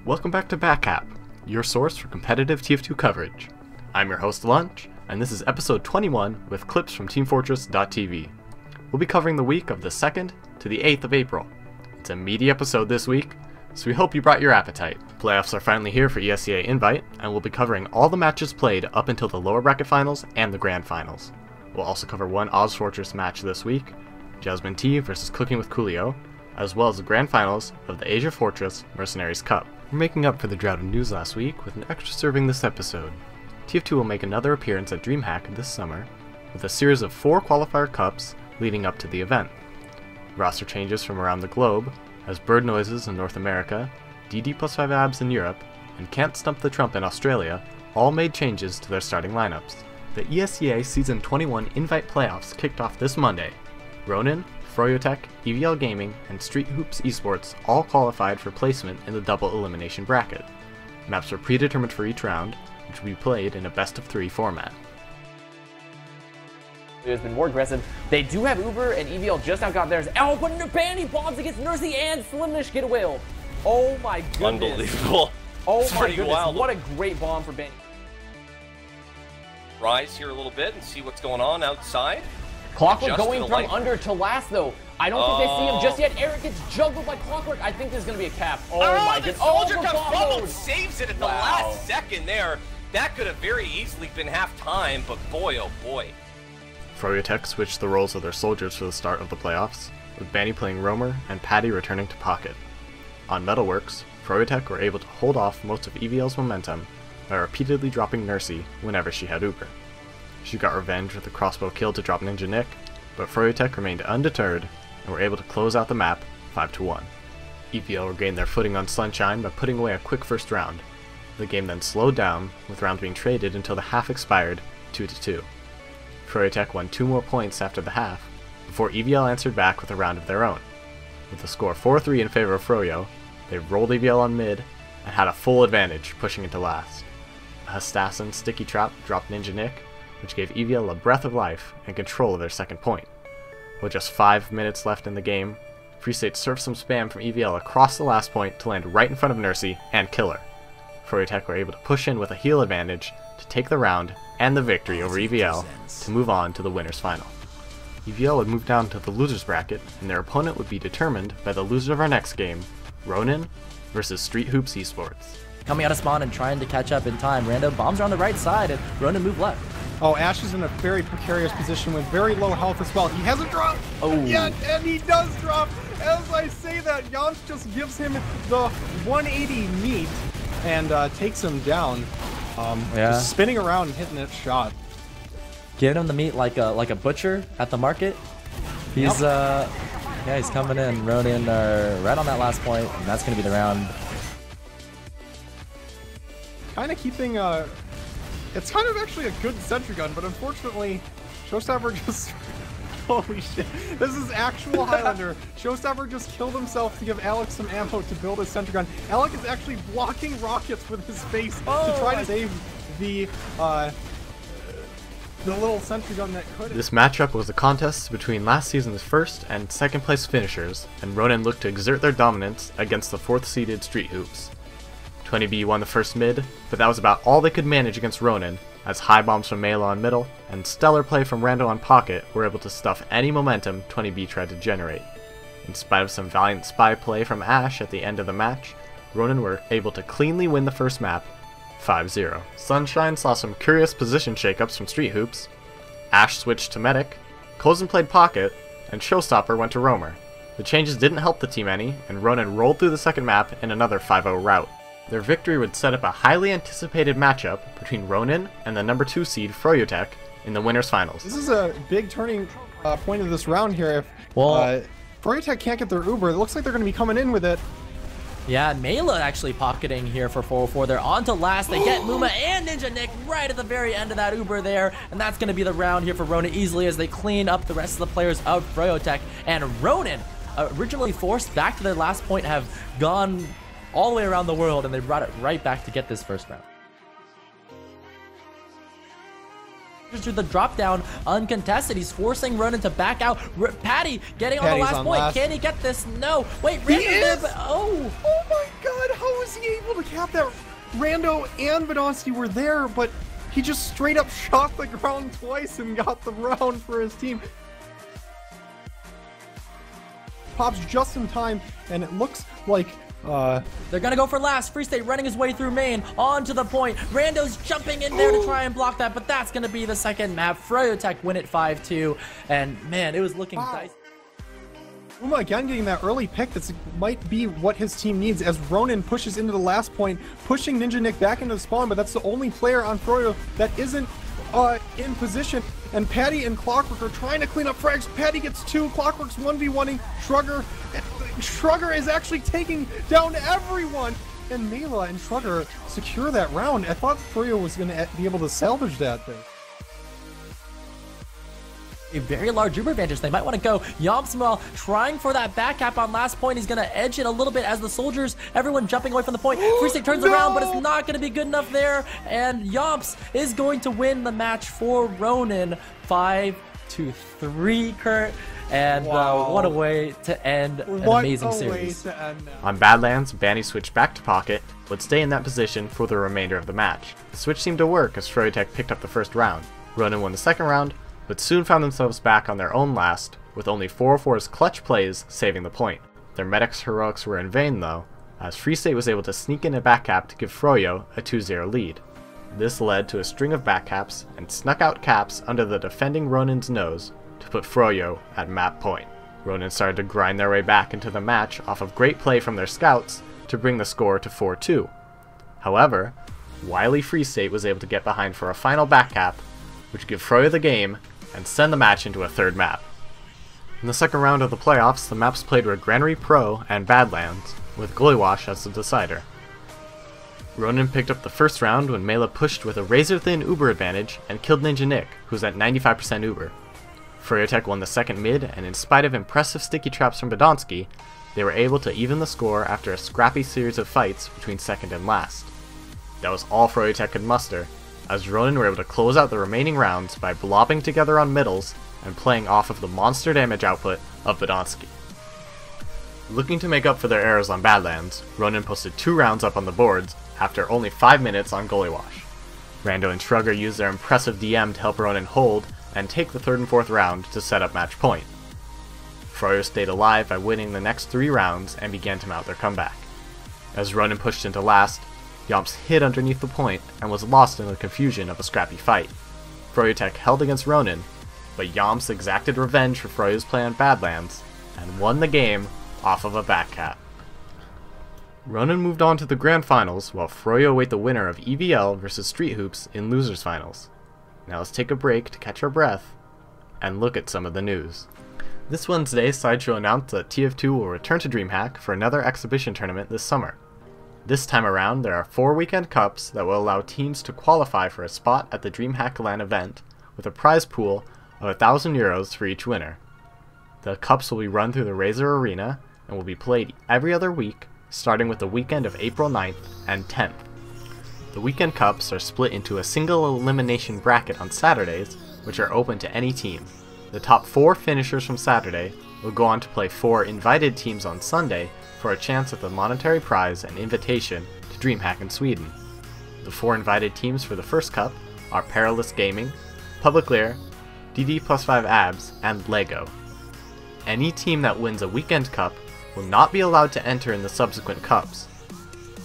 Welcome back to Backcap, your source for competitive TF2 coverage. I'm your host Lunch, and this is episode 21 with clips from teamfortress.tv. We'll be covering the week of the 2nd to the 8th of April. It's a meaty episode this week, so we hope you brought your appetite. Playoffs are finally here for ESEA Invite, and we'll be covering all the matches played up until the lower bracket finals and the grand finals. We'll also cover one Ozfortress match this week, Jasmine Tea versus Cooking with Coolio, as well as the grand finals of the Ozfortress Mercenaries Cup. We're making up for the drought of news last week with an extra serving this episode. TF2 will make another appearance at DreamHack this summer, with a series of 4 qualifier cups leading up to the event. Roster changes from around the globe, as Bird Noises in North America, DD plus 5 Abs in Europe, and Can't Stump the Trump in Australia all made changes to their starting lineups. The ESEA Season 21 Invite Playoffs kicked off this Monday. RONIN, froyotech, EVL Gaming, and Street Hoops eSports all qualified for placement in the double elimination bracket. Maps were predetermined for each round, which will be played in a best-of-3 format. It has been more aggressive. They do have Uber, and EVL just now got theirs. Oh, but Banny bombs against Nursey and Slimnish get away. Oh my goodness. Unbelievable. Oh it's my goodness, wild. What a great bomb for Banny. Rise here a little bit and see what's going on outside. Clockwork going from under to last, though. I don't think they see him just yet. Eric gets juggled by Clockwork. I think this is going to be a cap. Oh my goodness. Soldier comes fumbled, saves it at the last second there. That could have very easily been half time, but boy, oh boy. froyotech switched the roles of their soldiers for the start of the playoffs, with Banny playing roamer and Patty returning to pocket. On Metalworks, froyotech were able to hold off most of EVL's momentum by repeatedly dropping Nursey whenever she had Uber. She got revenge with a crossbow kill to drop Ninja Nick, but froyotech remained undeterred and were able to close out the map 5-1. EVL regained their footing on Sunshine by putting away a quick first round. The game then slowed down, with rounds being traded until the half expired 2-2. froyotech won 2 more points after the half, before EVL answered back with a round of their own. With the score 4-3 in favor of Froyo, they rolled EVL on mid and had a full advantage pushing into last. A Hastassin sticky trap dropped Ninja Nick, which gave EVL a breath of life and control of their second point. With just 5 minutes left in the game, Free State surfed some spam from EVL across the last point to land right in front of Nursey and kill her. froyotech were able to push in with a heal advantage to take the round and the victory over EVL to move on to the winners final. EVL would move down to the losers bracket, and their opponent would be determined by the loser of our next game, RONIN versus Street Hoops eSports. Coming out of spawn and trying to catch up in time. Random bombs are on the right side, and RONIN move left. Oh, Ash is in a very precarious position with very low health as well. He hasn't dropped yet, and he does drop. As I say that, Jans just gives him the 180 meat and takes him down. Just spinning around and hitting that shot. Giving him the meat like a butcher at the market. He's yeah, he's coming in. RONIN are right on that last point, and that's gonna be the round. Kind of keeping it's kind of actually a good sentry gun, but unfortunately, Showstopper just holy shit. This is actual Highlander. Showstopper just killed himself to give Alex some ammo to build a sentry gun. Alex is actually blocking rockets with his face to try to save the little sentry gun that could. This matchup was a contest between last season's first and second place finishers, and RONIN looked to exert their dominance against the 4th seeded Street Hoops. 20B won the first mid, but that was about all they could manage against RONIN, as high bombs from Mela on middle and stellar play from Rando on pocket were able to stuff any momentum 20B tried to generate. In spite of some valiant spy play from Ash at the end of the match, RONIN were able to cleanly win the first map 5-0. Sunshine saw some curious position shakeups from Street Hoops. Ash switched to Medic, Cozen played Pocket, and Showstopper went to Roamer. The changes didn't help the team any, and RONIN rolled through the second map in another 5-0 rout. Their victory would set up a highly anticipated matchup between RONIN and the number 2 seed Froyotech in the winners finals. This is a big turning point of this round here. If Froyotech can't get their Uber, it looks like they're going to be coming in with it. Yeah, Mela actually pocketing here for 404. They're on to last. They get Muma and Ninja Nick right at the very end of that Uber there. And that's going to be the round here for RONIN easily as they clean up the rest of the players of Froyotech. And RONIN, originally forced back to their last point, have gone all the way around the world, and they brought it right back to get this first round. through the drop down uncontested. He's forcing Ronin to back out. Patty getting on the Patty's last on point. last. Can he get this? No. Wait, Rando's there, but Oh my god, how was he able to cap that? Rando and Vidonsky were there, but he just straight up shot the ground twice and got the round for his team. Pops just in time, and it looks like they're gonna go for last. Free State running his way through main, on to the point. Rando's jumping in there to try and block that, but that's gonna be the second map. froyotech win it 5-2, and man, it was looking dicey. Uma again getting that early pick. That might be what his team needs as Ronin pushes into the last point, pushing Ninja Nick back into the spawn, but that's the only player on Froyo that isn't in position. And Patty and Clockwork are trying to clean up frags. Patty gets 2, Clockwork's 1v1ing Shrugger. Shrugger is actually taking down everyone. And Mela and Shrugger secure that round. I thought Froyo was going to be able to salvage that thing. A very large Uber advantage. They might want to go. Yomswell trying for that back cap on last point. He's going to edge it a little bit as the soldiers, everyone jumping away from the point. Free State turns around, but it's not going to be good enough there. And Yomps is going to win the match for Ronin 5-3, Kurt. And what a way to end an amazing series. On Badlands, Banny switched back to Pocket, would stay in that position for the remainder of the match. The switch seemed to work as froyotech picked up the first round. Ronin won the second round, but soon found themselves back on their own last, with only 404's clutch plays saving the point. Their medics' heroics were in vain though, as Free State was able to sneak in a backcap to give Froyo a 2-0 lead. This led to a string of backcaps and snuck out caps under the defending Ronin's nose to put Froyo at map point. Ronin started to grind their way back into the match off of great play from their scouts to bring the score to 4-2. However, wily Free State was able to get behind for a final backcap, which gave Froyo the game and send the match into a third map. In the second round of the playoffs, the maps played were Granary Pro and Badlands, with Goalywash as the decider. Ronin picked up the first round when Mela pushed with a razor-thin Uber advantage and killed Ninja Nick, who's at 95% Uber. froyotech won the second mid, and in spite of impressive sticky traps from Badonsky, they were able to even the score after a scrappy series of fights between second and last. That was all froyotech could muster, as Ronin were able to close out the remaining rounds by blobbing together on middles and playing off of the monster damage output of Badonsky. Looking to make up for their errors on Badlands, Ronin posted 2 rounds up on the boards after only 5 minutes on Goalywash. Rando and Shrugger used their impressive DM to help Ronin hold and take the third and fourth round to set up match point. Froyo stayed alive by winning the next 3 rounds and began to mount their comeback. As Ronin pushed into last, Yomps hid underneath the point and was lost in the confusion of a scrappy fight. froyotech held against Ronin, but Yomps exacted revenge for Froyo's play on Badlands and won the game off of a backcap. Ronin moved on to the grand finals while Froyo await the winner of EVL versus Street Hoops in losers finals. Now let's take a break to catch our breath and look at some of the news. This Wednesday, Sideshow announced that TF2 will return to DreamHack for another exhibition tournament this summer. This time around, there are 4 weekend cups that will allow teams to qualify for a spot at the DreamHack LAN event, with a prize pool of 1,000 euros for each winner. The cups will be run through the Razor Arena and will be played every other week, starting with the weekend of April 9th and 10th. The weekend cups are split into a single elimination bracket on Saturdays, which are open to any team. The top 4 finishers from Saturday will go on to play 4 invited teams on Sunday for a chance at the monetary prize and invitation to DreamHack in Sweden. The 4 invited teams for the first cup are Perilous Gaming, Public Lair, DD+5 Abs, and LEGO. Any team that wins a weekend cup will not be allowed to enter in the subsequent cups.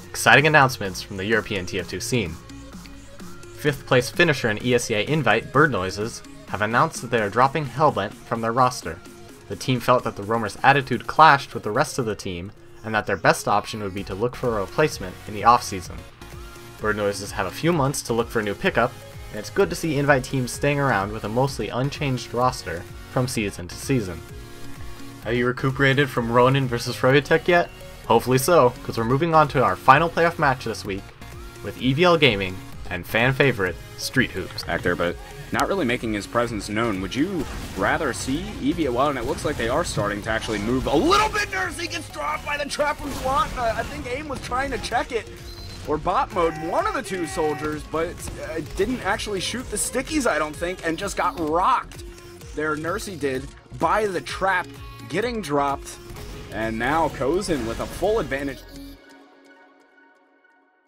Exciting announcements from the European TF2 scene. 5th place finisher in ESEA Invite, Bird Noises, have announced that they are dropping Hellbent from their roster. The team felt that the Roamers' attitude clashed with the rest of the team, and that their best option would be to look for a replacement in the off-season. Bird Noises have a few months to look for a new pickup, and it's good to see Invite teams staying around with a mostly unchanged roster from season to season. Have you recuperated from Ronin vs froyotech yet? Hopefully so, because we're moving on to our final playoff match this week, with EVL Gaming and fan favorite Street Hoops. Back there, but not really making his presence known. Would you rather see EVL? Well, and it looks like they are starting to actually move a little bit. Nursey gets dropped by the trap from Swan. I think AIM was trying to check it. or bot mode one of the two soldiers, but didn't actually shoot the stickies, I don't think, and just got rocked. There, Nursey did, by the trap, getting dropped, and now Kozin with a full advantage.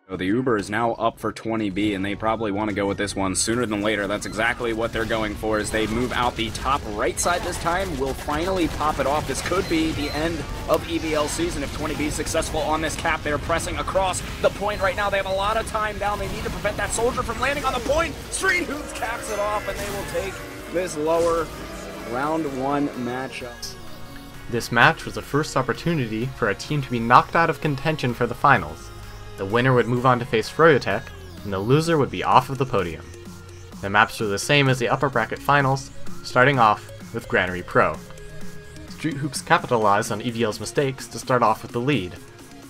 So the Uber is now up for 20B, and they probably want to go with this one sooner than later. That's exactly what they're going for as they move out the top right side this time. Will finally pop it off. This could be the end of EVL season if 20B is successful on this cap. They're pressing across the point right now. They have a lot of time down. They need to prevent that soldier from landing on the point. Street Hoops caps it off, and they will take this lower round 1 matchup. This match was the first opportunity for a team to be knocked out of contention for the finals. The winner would move on to face froyotech, and the loser would be off of the podium. The maps were the same as the upper bracket finals, starting off with Granary Pro. Street Hoops capitalized on EVL's mistakes to start off with the lead.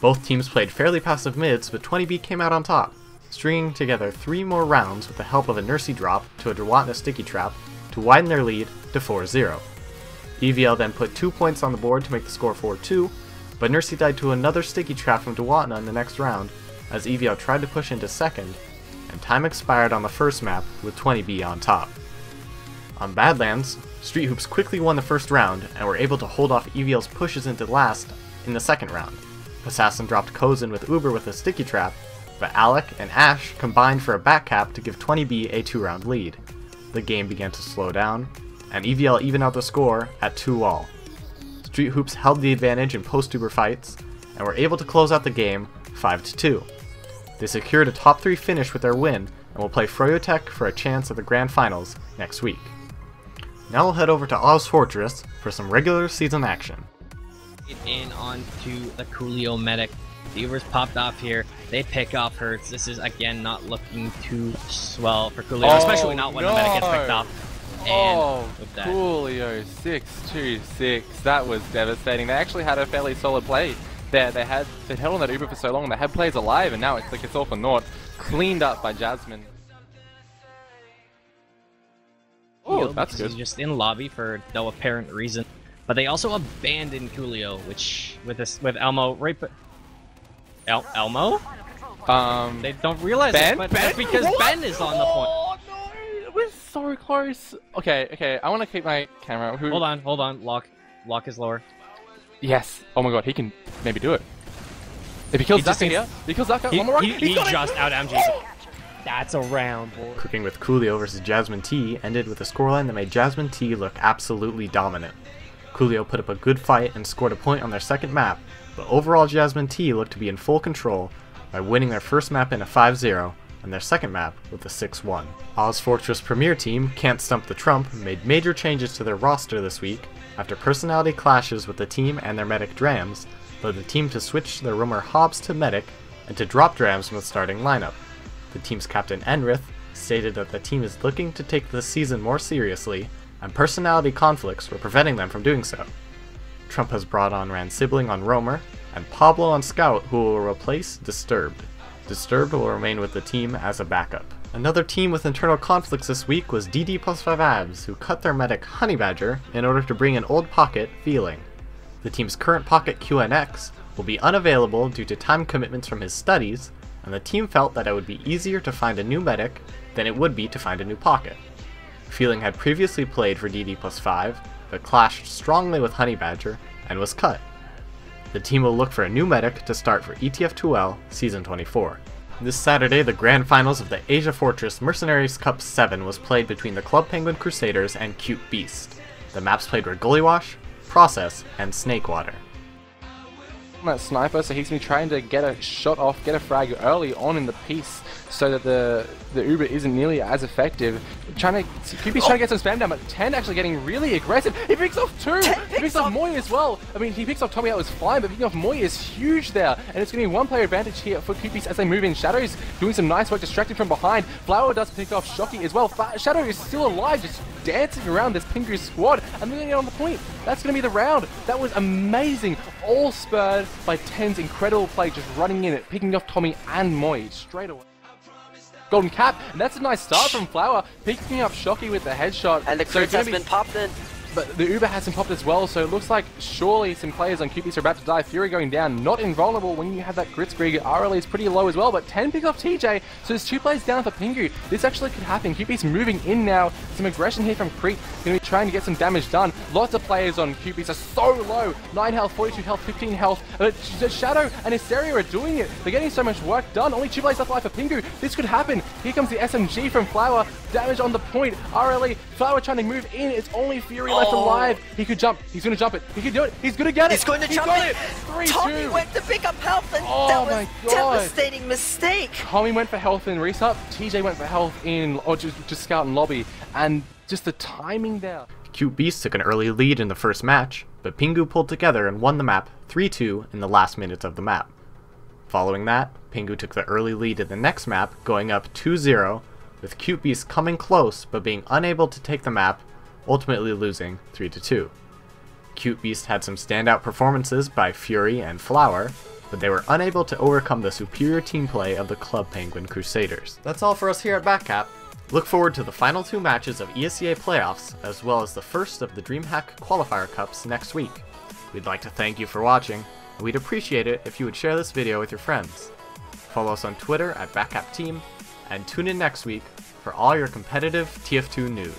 Both teams played fairly passive mids, but 20B came out on top, stringing together 3 more rounds with the help of a Nursey drop to a Dewatna sticky trap to widen their lead to 4-0. EVL then put 2 points on the board to make the score 4-2, but Nursey died to another sticky trap from Dewatna in the next round, as EVL tried to push into second, and time expired on the first map with 20B on top. On Badlands, Street Hoops quickly won the first round and were able to hold off EVL's pushes into last in the second round. Assassin dropped Kozin with Uber with a sticky trap, but Alec and Ash combined for a backcap to give 20B a 2-round lead. The game began to slow down, and EVL evened out the score at 2-all. Street Hoops held the advantage in post-Uber fights, and were able to close out the game 5-2. They secured a top 3 finish with their win, and will play froyotech for a chance at the Grand Finals next week. Now we'll head over to Ozfortress for some regular season action. In onto the Coolio medic. The Ubers popped off here. They pick off Hurts. This is again not looking too swell for Coolio, especially not when the medic gets picked off. And with that, Coolio 626. That was devastating. They actually had a fairly solid play there. They'd held on that Uber for so long. They had players alive, and now it's like it's all for naught. Cleaned up by Jasmine. Oh, that's good. He's just in lobby for no apparent reason. But they also abandoned Coolio, which with Elmo right. Elmo? They don't realize Ben? it, but Ben? that's because Ben is on the point. Oh no, we're so close. Okay, I want to keep my camera. Hold on. Lock is lower. Yes. Oh my god, he can maybe do it. If he kills Zaka here, he kills Zaka. One more rock. He just out MGs. That's a round, boy. Cooking with Coolio versus Jasmine Tea ended with a scoreline that made Jasmine Tea look absolutely dominant. Coolio put up a good fight and scored a point on their second map, but overall Jasmine Tea looked to be in full control by winning their first map in a 5-0 and their second map with a 6-1. Ozfortress Premier Team Can't Stump the Trump made major changes to their roster this week after personality clashes with the team and their medic Drams led the team to switch their roamer Hobbs to medic and to drop Drams from the starting lineup. The team's captain Enrith stated that the team is looking to take this season more seriously, and personality conflicts were preventing them from doing so. Trump has brought on Rand Sibling on roamer, and Pablo on scout, who will replace Disturbed. Disturbed will remain with the team as a backup. Another team with internal conflicts this week was DD plus 5 Abs, who cut their medic Honey Badger in order to bring in Old Pocket Feeling. The team's current Pocket QNX will be unavailable due to time commitments from his studies, and the team felt that it would be easier to find a new medic than it would be to find a new Pocket. Feeling had previously played for DD plus 5, but clashed strongly with Honey Badger and was cut. The team will look for a new medic to start for ETF2L Season 24. This Saturday, the Grand Finals of the Ozfortress Mercenaries Cup 7 was played between the Club Penguin Crusaders and Cute Beast. The maps played were Gully Wash, Process, and Snakewater. That sniper, so he's been trying to get a shot off, get a frag early on in the piece, so that the Uber isn't nearly as effective. QB's trying to get some spam down, but 10 actually getting really aggressive. He picks off 2! He picks off Moy as well. I mean, he picks off Tommy, that was fine, but picking off Moy is huge there. And it's going to be one player advantage here for QB's as they move in. Shadow's doing some nice work, distracted from behind. Flower does pick off Shocky as well. Shadow is still alive, just dancing around this Pingu squad, and they're going to get on the point. That's going to be the round. That was amazing. All spurred by 10's incredible play, just running in it, picking off Tommy and Moy straight away. Golden cap, and that's a nice start from Flower, picking up Shocky with the headshot. And the crit has been popped in. but the Uber hasn't popped as well, so it looks like surely some players on QBeast are about to die. Fury going down, not invulnerable when you have that Gritzkrieg. RLE is pretty low as well, but 10 pick off TJ, so there's 2 players down for Pingu. This actually could happen. QBeast moving in now. Some aggression here from Creep, going to be trying to get some damage done. Lots of players on QBeast are so low. 9 health, 42 health, 15 health. Shadow and ESEA-I are doing it. They're getting so much work done. Only 2 players left alive for Pingu. This could happen. Here comes the SMG from Flower. Damage on the point. RLE. Flower trying to move in. It's only Fury left alive. He could jump. He's going to jump it. He can do it. He's going to get it. He's going to jump it. 3-2. Tommy went to pick up health, and that was a devastating mistake. Tommy went for health in resup. TJ went for health in, or just scout and lobby. And just the timing there. QBeast took an early lead in the first match, but Pingu pulled together and won the map 3-2 in the last minutes of the map. Following that, Pingu took the early lead in the next map, going up 2-0, with QBeast coming close but being unable to take the map, ultimately losing 3-2. QBeast had some standout performances by Fury and Flower, but they were unable to overcome the superior team play of the Club Penguin Crusaders. That's all for us here at Backcap. Look forward to the final 2 matches of ESEA playoffs, as well as the first of the DreamHack Qualifier Cups next week. We'd like to thank you for watching, and we'd appreciate it if you would share this video with your friends. Follow us on Twitter at Backcap Team, and tune in next week for all your competitive TF2 news.